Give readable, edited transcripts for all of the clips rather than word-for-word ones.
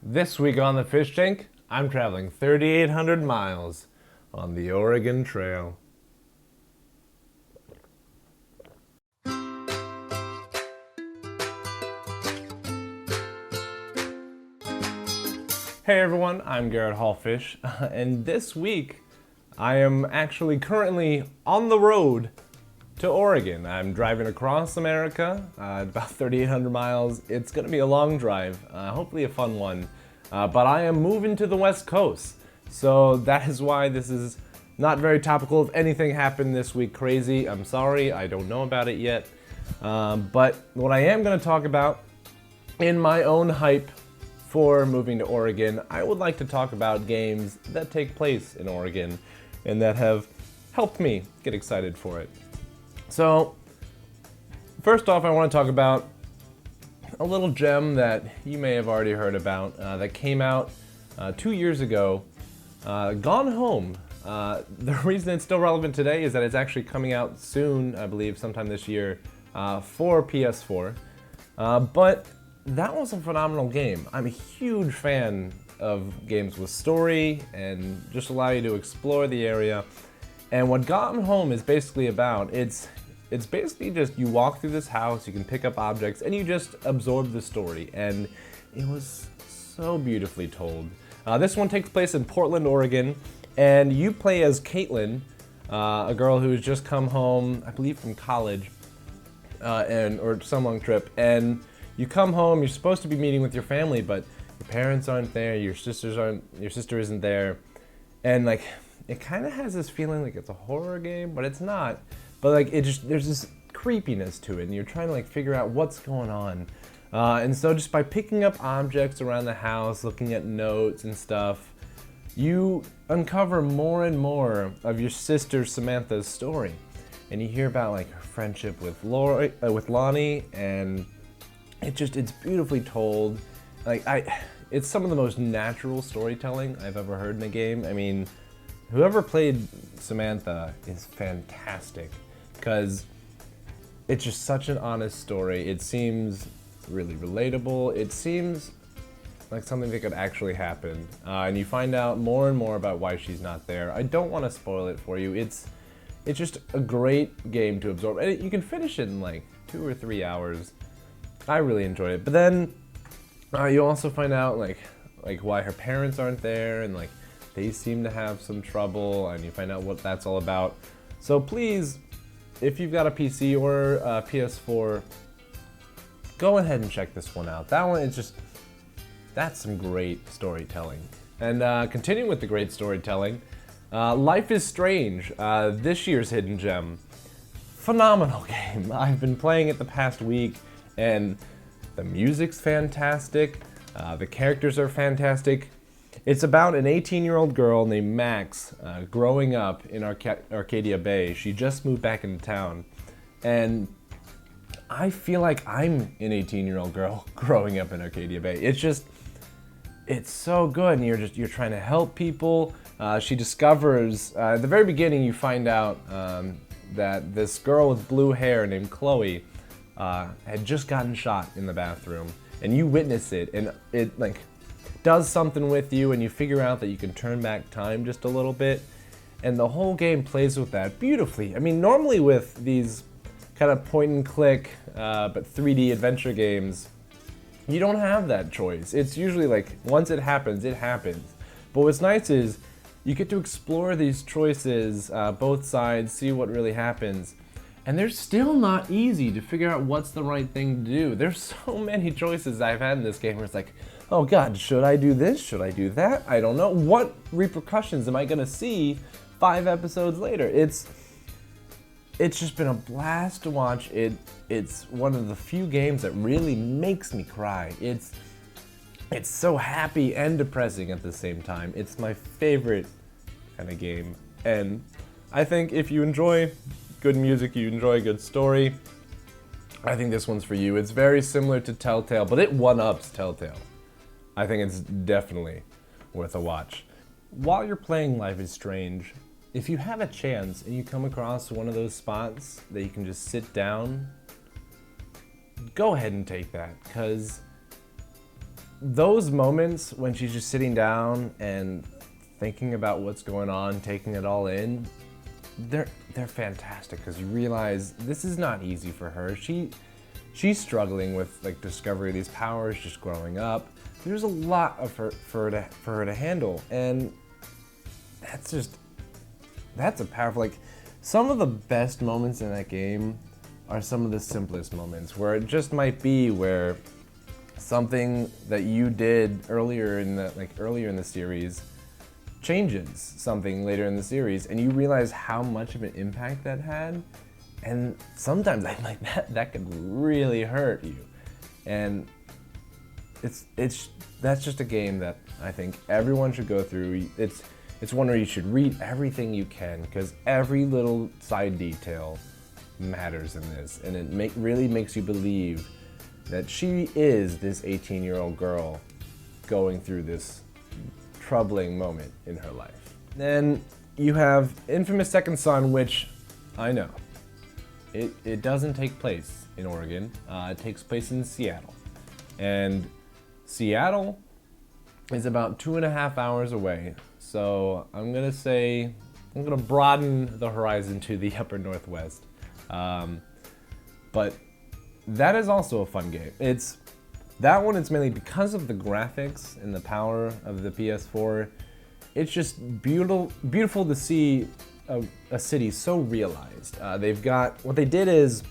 This week on the Fish Tank, I'm traveling 3,800 miles on the Oregon Trail. Hey everyone, I'm Garrett Hallfish, and this week I am actually currently on the road to Oregon. I'm driving across America, about 3,800 miles. It's gonna be a long drive, hopefully a fun one, but I am moving to the West Coast. So that is why this is not very topical. If anything happened this week crazy, I'm sorry, I don't know about it yet. But what I am gonna talk about in my own hype for moving to Oregon, I would like to talk about games that take place in Oregon and that have helped me get excited for it. So, first off, I want to talk about a little gem that you may have already heard about that came out 2 years ago, Gone Home. The reason it's still relevant today is that it's actually coming out soon, I believe, sometime this year, for PS4. But that was a phenomenal game. I'm a huge fan of games with story and just allow you to explore the area. And what Gone Home is basically about, it's basically just you walk through this house, you can pick up objects, and you just absorb the story. And it was so beautifully told. This one takes place in Portland, Oregon, and you play as Caitlin, a girl who's just come home, I believe from college, or some long trip. And you come home, you're supposed to be meeting with your family, but your parents aren't there, your sister isn't there, and like it kind of has this feeling like it's a horror game, but it's not. But like there's this creepiness to it, and you're trying to like figure out what's going on. And so just by picking up objects around the house, looking at notes and stuff, you uncover more and more of your sister Samantha's story, and you hear about like her friendship with Lonnie, and it's beautifully told. It's some of the most natural storytelling I've ever heard in a game. I mean, whoever played Samantha is fantastic because it's just such an honest story. It seems really relatable. It seems like something that could actually happen. And you find out more and more about why she's not there. I don't want to spoil it for you. It's just a great game to absorb. And you can finish it in like 2 or 3 hours. I really enjoyed it. But then you also find out like why her parents aren't there, and like they seem to have some trouble, and you find out what that's all about. So please, if you've got a PC or a PS4, go ahead and check this one out. That one is that's some great storytelling. And continuing with the great storytelling, Life is Strange, this year's hidden gem. Phenomenal game. I've been playing it the past week, and the music's fantastic, the characters are fantastic. It's about an 18-year-old girl named Max growing up in Arcadia Bay. She just moved back into town, and I feel like I'm an 18-year-old girl growing up in Arcadia Bay. It's so good, and you're trying to help people. She discovers, at the very beginning you find out that this girl with blue hair named Chloe had just gotten shot in the bathroom, and you witness it, and it like does something with you, and you figure out that you can turn back time just a little bit, and the whole game plays with that beautifully. I mean, normally with these kind of point and click but 3D adventure games, you don't have that choice. It's usually like once it happens, it happens. But what's nice is you get to explore these choices, both sides, see what really happens. And they're still not easy to figure out what's the right thing to do. There's so many choices I've had in this game where it's like, oh God, should I do this? Should I do that? I don't know. What repercussions am I gonna see 5 episodes later? It's just been a blast to watch. It's one of the few games that really makes me cry. It's so happy and depressing at the same time. It's my favorite kind of game. And I think if you enjoy good music, you enjoy a good story, I think this one's for you. It's very similar to Telltale, but it one-ups Telltale. I think it's definitely worth a watch. While you're playing Life is Strange, if you have a chance and you come across one of those spots that you can just sit down, go ahead and take that, because those moments when she's just sitting down and thinking about what's going on, taking it all in, they're fantastic because you realize this is not easy for her. She's struggling with like discovery of these powers, just growing up. There's a lot of for her to handle, and that's a powerful, like, some of the best moments in that game are some of the simplest moments where it just might be where something that you did earlier in the series changes something later in the series, and you realize how much of an impact that had. And sometimes that could really hurt you. And that's just a game that I think everyone should go through. It's one where you should read everything you can, because every little side detail matters in this, and it really makes you believe that she is this 18-year-old girl going through this troubling moment in her life. Then you have Infamous Second Son, which I know, it doesn't take place in Oregon. It takes place in Seattle. And Seattle is about 2.5 hours away. So I'm gonna broaden the horizon to the upper Northwest. But that is also a fun game. It's mainly because of the graphics and the power of the PS4. It's just beautiful to see a city so realized. What they did is,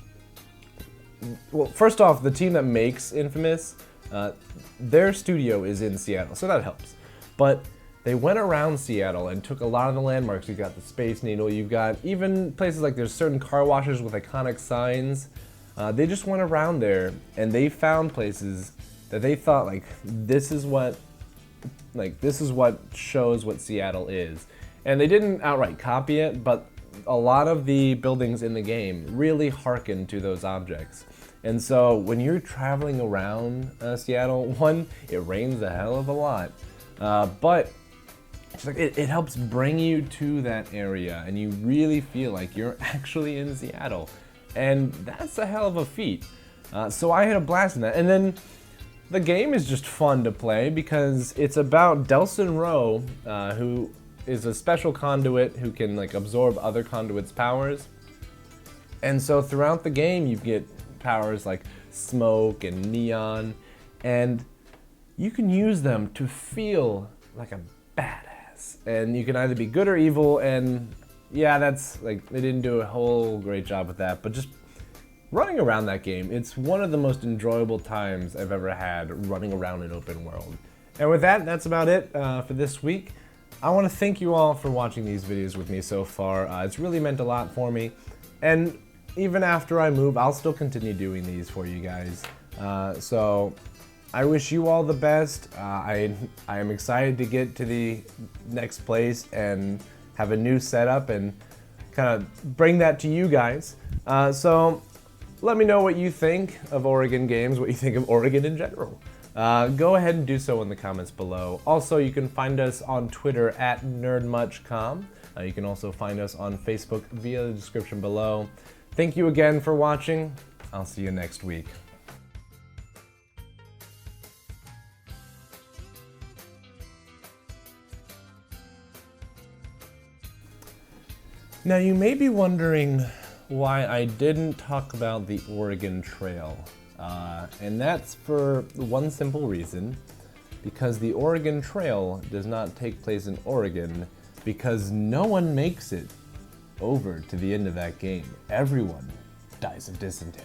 well, first off, the team that makes Infamous, their studio is in Seattle, so that helps. But they went around Seattle and took a lot of the landmarks. You've got the Space Needle, you've got even places like there's certain car washes with iconic signs. They just went around there and they found places that they thought this is what shows what Seattle is. And they didn't outright copy it, but a lot of the buildings in the game really harken to those objects. And so when you're traveling around Seattle, one, it rains a hell of a lot, but it helps bring you to that area and you really feel like you're actually in Seattle. And that's a hell of a feat. So I had a blast in that. And then the game is just fun to play because it's about Delsin Rowe, who is a special conduit who can absorb other conduits' powers. And so throughout the game you get powers like smoke and neon, and you can use them to feel like a badass. And you can either be good or evil, and yeah, that's they didn't do a whole great job with that, but just running around that game, it's one of the most enjoyable times I've ever had running around an open world. And with that, that's about it for this week. I want to thank you all for watching these videos with me so far. It's really meant a lot for me. And even after I move, I'll still continue doing these for you guys. So I wish you all the best. I am excited to get to the next place and have a new setup and kind of bring that to you guys. So let me know what you think of Oregon games, what you think of Oregon in general. Go ahead and do so in the comments below. Also, you can find us on Twitter at NerdMuchCom. You can also find us on Facebook via the description below. Thank you again for watching. I'll see you next week. Now you may be wondering why I didn't talk about the Oregon Trail. And that's for one simple reason, because the Oregon Trail does not take place in Oregon because no one makes it over to the end of that game. Everyone dies of dysentery.